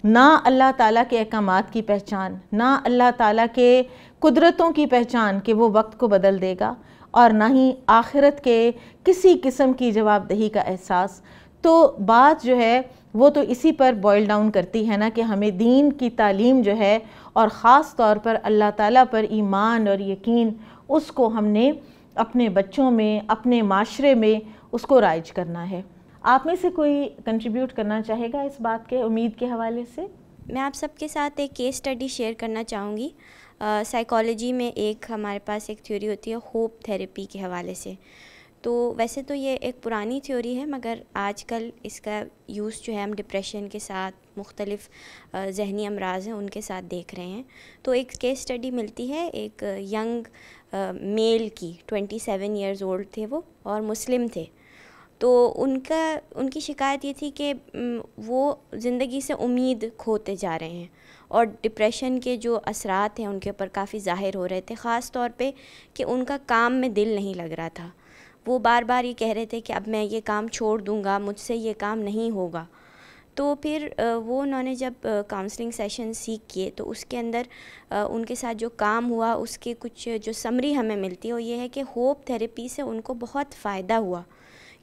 نہ اللہ تعالیٰ کے احکامات کی پہچان، نہ اللہ تعالیٰ کے قدرتوں کی پہچان کہ وہ وقت کو بدل دے گا، اور نہ ہی آخرت کے کسی قسم کی جواب دہی کا احساس، تو بات جو ہے وہ تو اسی پر بوائل ڈاؤن کرتی ہے نا کہ ہمیں دین کی تعلیم جو ہے، اور خاص طور پر اللہ تعالیٰ پر ایمان اور یقین، اس کو ہم نے اپنے بچوں میں، اپنے معاشرے میں اس کو رائج کرنا ہے۔ آپ میں سے کوئی کنٹریبیوٹ کرنا چاہے گا اس بات کے امید کے حوالے سے؟ میں آپ سب کے ساتھ ایک کیس اسٹڈی شیئر کرنا چاہوں گی۔ سائیکالوجی میں ایک ہمارے پاس ایک تھیوری ہوتی ہے ہوپ تھیراپی کے حوالے سے۔ تو ویسے تو یہ ایک پرانی تھیوری ہے، مگر آج کل اس کا یوز جو ہے ہم ڈپریشن کے ساتھ، مختلف ذہنی امراض ہیں ان کے ساتھ دیکھ رہے ہیں۔ تو ایک کیس اسٹڈی ملتی ہے ایک ینگ میل کی، 27 ایئرز اولڈ تھے وہ اور مسلم تھے۔ تو ان کی شکایت یہ تھی کہ وہ زندگی سے امید کھوتے جا رہے ہیں، اور ڈپریشن کے جو اثرات ہیں ان کے اوپر کافی ظاہر ہو رہے تھے، خاص طور پہ کہ ان کا کام میں دل نہیں لگ رہا تھا۔ وہ بار بار یہ کہہ رہے تھے کہ اب میں یہ کام چھوڑ دوں گا، مجھ سے یہ کام نہیں ہوگا۔ تو پھر انہوں نے جب کاؤنسلنگ سیشن سیکھ کیے تو اس کے اندر ان کے ساتھ جو کام ہوا اس کے کچھ جو سمری ہمیں ملتی ہے وہ یہ ہے کہ ہوپ تھیراپی سے ان کو بہت فائدہ ہوا،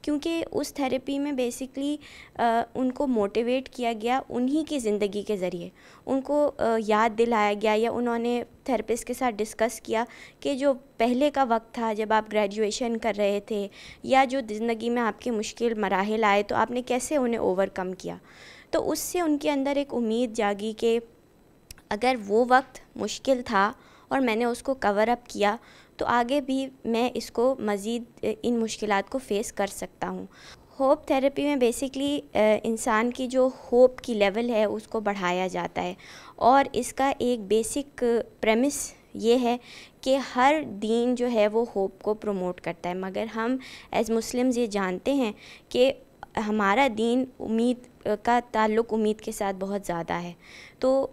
کیونکہ اس تھیراپی میں بیسکلی ان کو موٹیویٹ کیا گیا انہی کی زندگی کے ذریعے، ان کو یاد دلایا گیا، یا انہوں نے تھیراپسٹ کے ساتھ ڈسکس کیا کہ جو پہلے کا وقت تھا جب آپ گریجویشن کر رہے تھے، یا جو زندگی میں آپ کے مشکل مراحل آئے تو آپ نے کیسے انہیں اوور کم کیا۔ تو اس سے ان کے اندر ایک امید جاگی کہ اگر وہ وقت مشکل تھا اور میں نے اس کو کور اپ کیا تو آگے بھی میں اس کو مزید ان مشکلات کو فیس کر سکتا ہوں۔ ہوپ تھیراپی میں بیسکلی انسان کی جو ہوپ کی لیول ہے اس کو بڑھایا جاتا ہے، اور اس کا ایک بیسک پریمس یہ ہے کہ ہر دین جو ہے وہ ہوپ کو پروموٹ کرتا ہے، مگر ہم ایز مسلمز یہ جانتے ہیں کہ ہمارا دین امید کا تعلق امید کے ساتھ بہت زیادہ ہے۔ تو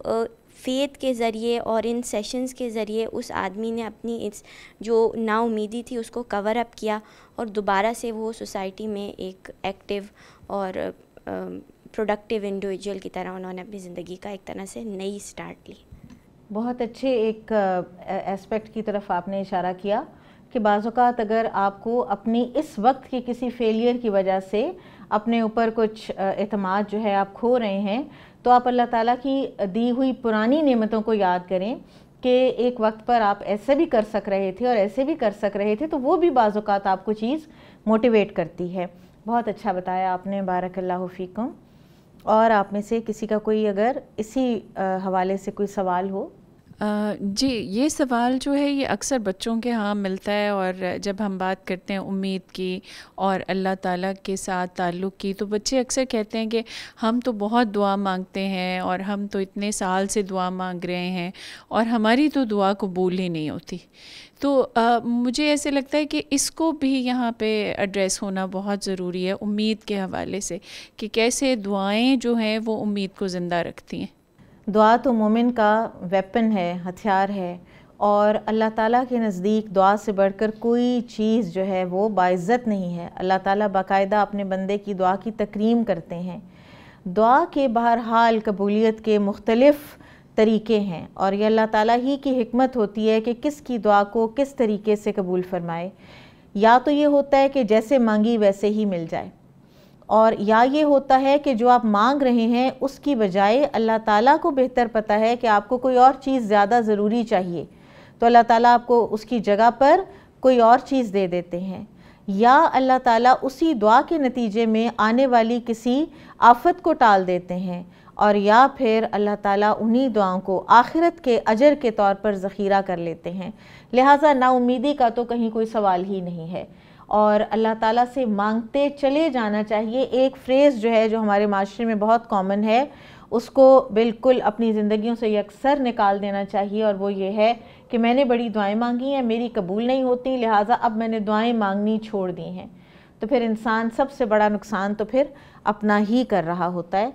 فیتھ کے ذریعے اور ان سیشنز کے ذریعے اس آدمی نے اپنی اس جو نا امیدی تھی اس کو کور اپ کیا، اور دوبارہ سے وہ سوسائٹی میں ایک ایکٹیو اور پروڈکٹیو انڈیویجول کی طرح انہوں نے اپنی زندگی کا ایک طرح سے نئی سٹارٹ لی۔ بہت اچھے ایک ایسپیکٹ کی طرف آپ نے اشارہ کیا کہ بعض اوقات اگر آپ کو اپنی اس وقت کی کسی فیلئر کی وجہ سے اپنے اوپر کچھ اعتماد جو ہے آپ کھو رہے ہیں، تو آپ اللہ تعالیٰ کی دی ہوئی پرانی نعمتوں کو یاد کریں کہ ایک وقت پر آپ ایسے بھی کر سک رہے تھے اور ایسے بھی کر سک رہے تھے، تو وہ بھی بعض اوقات آپ کو چیز موٹیویٹ کرتی ہے۔ بہت اچھا بتایا آپ نے، بارک اللہ فیکم۔ اور آپ میں سے کسی کا کوئی اگر اسی حوالے سے کوئی سوال ہو؟ جی، یہ سوال جو ہے یہ اکثر بچوں کے ہاں ملتا ہے، اور جب ہم بات کرتے ہیں امید کی اور اللہ تعالیٰ کے ساتھ تعلق کی، تو بچے اکثر کہتے ہیں کہ ہم تو بہت دعا مانگتے ہیں اور ہم تو اتنے سال سے دعا مانگ رہے ہیں اور ہماری تو دعا قبول ہی نہیں ہوتی۔ تو مجھے ایسے لگتا ہے کہ اس کو بھی یہاں پہ ایڈریس ہونا بہت ضروری ہے امید کے حوالے سے، کہ کیسے دعائیں جو ہیں وہ امید کو زندہ رکھتی ہیں۔ دعا تو مومن کا ویپن ہے، ہتھیار ہے، اور اللہ تعالیٰ کے نزدیک دعا سے بڑھ کر کوئی چیز جو ہے وہ باعزت نہیں ہے۔ اللہ تعالیٰ باقاعدہ اپنے بندے کی دعا کی تکریم کرتے ہیں۔ دعا کے بہرحال قبولیت کے مختلف طریقے ہیں، اور یہ اللہ تعالیٰ ہی کی حکمت ہوتی ہے کہ کس کی دعا کو کس طریقے سے قبول فرمائے۔ یا تو یہ ہوتا ہے کہ جیسے مانگی ویسے ہی مل جائے، اور یا یہ ہوتا ہے کہ جو آپ مانگ رہے ہیں اس کی بجائے اللہ تعالیٰ کو بہتر پتہ ہے کہ آپ کو کوئی اور چیز زیادہ ضروری چاہیے، تو اللہ تعالیٰ آپ کو اس کی جگہ پر کوئی اور چیز دے دیتے ہیں، یا اللہ تعالیٰ اسی دعا کے نتیجے میں آنے والی کسی آفت کو ٹال دیتے ہیں، اور یا پھر اللہ تعالیٰ انہی دعاؤں کو آخرت کے اجر کے طور پر ذخیرہ کر لیتے ہیں۔ لہٰذا نا امیدی کا تو کہیں کوئی سوال ہی نہیں ہے، اور اللہ تعالیٰ سے مانگتے چلے جانا چاہیے۔ ایک فریز جو ہے جو ہمارے معاشرے میں بہت کامن ہے، اس کو بالکل اپنی زندگیوں سے یکسر نکال دینا چاہیے، اور وہ یہ ہے کہ میں نے بڑی دعائیں مانگی ہیں، میری قبول نہیں ہوتی، لہٰذا اب میں نے دعائیں مانگنی چھوڑ دی ہیں۔ تو پھر انسان سب سے بڑا نقصان تو پھر اپنا ہی کر رہا ہوتا ہے۔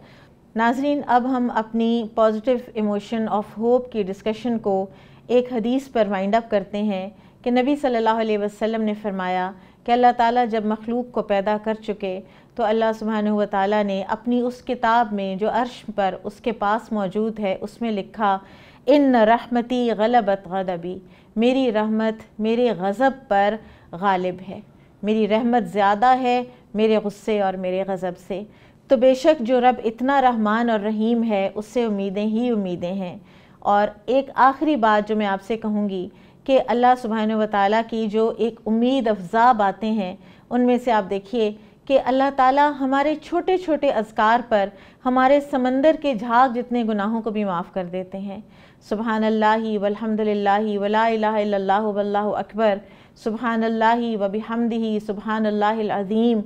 ناظرین، اب ہم اپنی پازیٹیو ایموشن آف ہوپ کی ڈسکشن کو ایک حدیث پر وائنڈ اپ کرتے ہیں کہ نبی صلی اللہ علیہ وسلم نے فرمایا کہ اللہ تعالیٰ جب مخلوق کو پیدا کر چکے تو اللہ سبحانہ و تعالیٰ نے اپنی اس کتاب میں جو عرش پر اس کے پاس موجود ہے اس میں لکھا، ان رحمتی غلبت غضبی، میری رحمت میرے غضب پر غالب ہے، میری رحمت زیادہ ہے میرے غصے اور میرے غضب سے۔ تو بے شک جو رب اتنا رحمان اور رحیم ہے اس سے امیدیں ہی امیدیں ہیں۔ اور ایک آخری بات جو میں آپ سے کہوں گی کہ اللہ سبحانہ و تعالیٰ کی جو ایک امید افزا باتیں ہیں ان میں سے آپ دیکھیے کہ اللہ تعالیٰ ہمارے چھوٹے چھوٹے اذکار پر ہمارے سمندر کے جھاگ جتنے گناہوں کو بھی معاف کر دیتے ہیں۔ سبحان اللہ والحمد للہ ولا الہ الا اللہ واللہ اکبر، سبحان اللہ وبحمدہ سبحان اللہ العظیم۔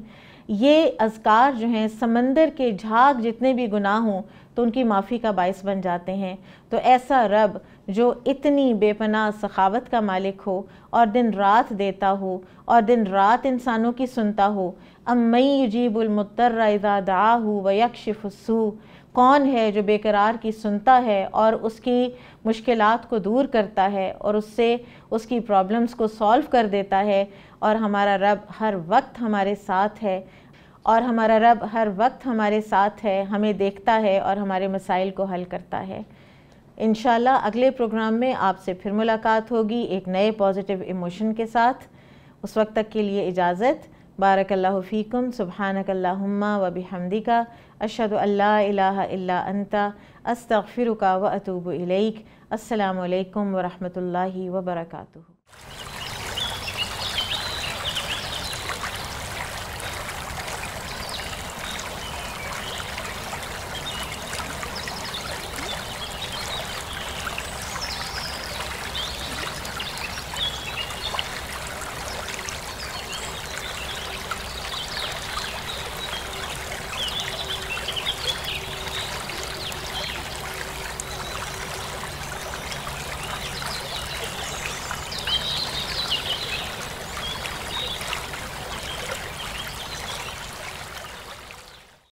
یہ اذکار جو ہیں سمندر کے جھاگ جتنے بھی گناہ ہوں تو ان کی معافی کا باعث بن جاتے ہیں۔ تو ایسا رب جو اتنی بے پناہ سخاوت کا مالک ہو اور دن رات دیتا ہو اور دن رات انسانوں کی سنتا ہو، امن یجیب المضطر اذا دعاہ ویکشف السوء، کون ہے جو بے قرار کی سنتا ہے اور اس کی مشکلات کو دور کرتا ہے اور اس سے اس کی پرابلمز کو سولو کر دیتا ہے۔ اور ہمارا رب ہر وقت ہمارے ساتھ ہے، اور ہمارا رب ہر وقت ہمارے ساتھ ہے، ہمیں دیکھتا ہے اور ہمارے مسائل کو حل کرتا ہے۔ انشاءاللہ اگلے پروگرام میں آپ سے پھر ملاقات ہوگی ایک نئے پازیٹیو ایموشن کے ساتھ۔ اس وقت تک کے لیے اجازت۔ بارک اللہ فیکم، سبحانک اللہم و بحمدک، اشہد ان لا الہ الا انت، استغفرک و اتوب الیک۔ السلام علیکم ورحمۃ اللہ وبرکاتہ۔